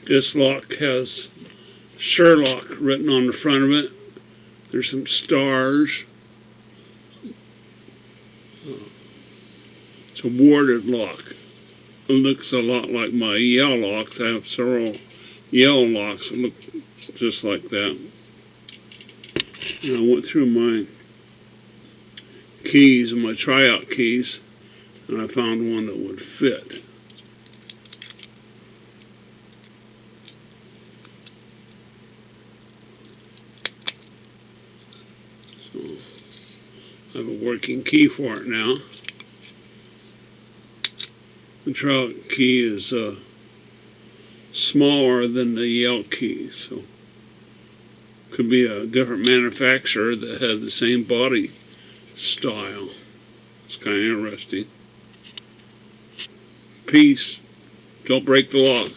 This lock has Shurloc written on the front of it. There's some stars. It's a warded lock. It looks a lot like my Yale locks. I have several Yale locks that look just like that. And I went through my keys and my tryout keys, and I found one that would fit. So I have a working key for it now. The tryout key is smaller than the Yale key, so could be a different manufacturer that has the same body style. It's kind of interesting. Peace. Don't break the lock.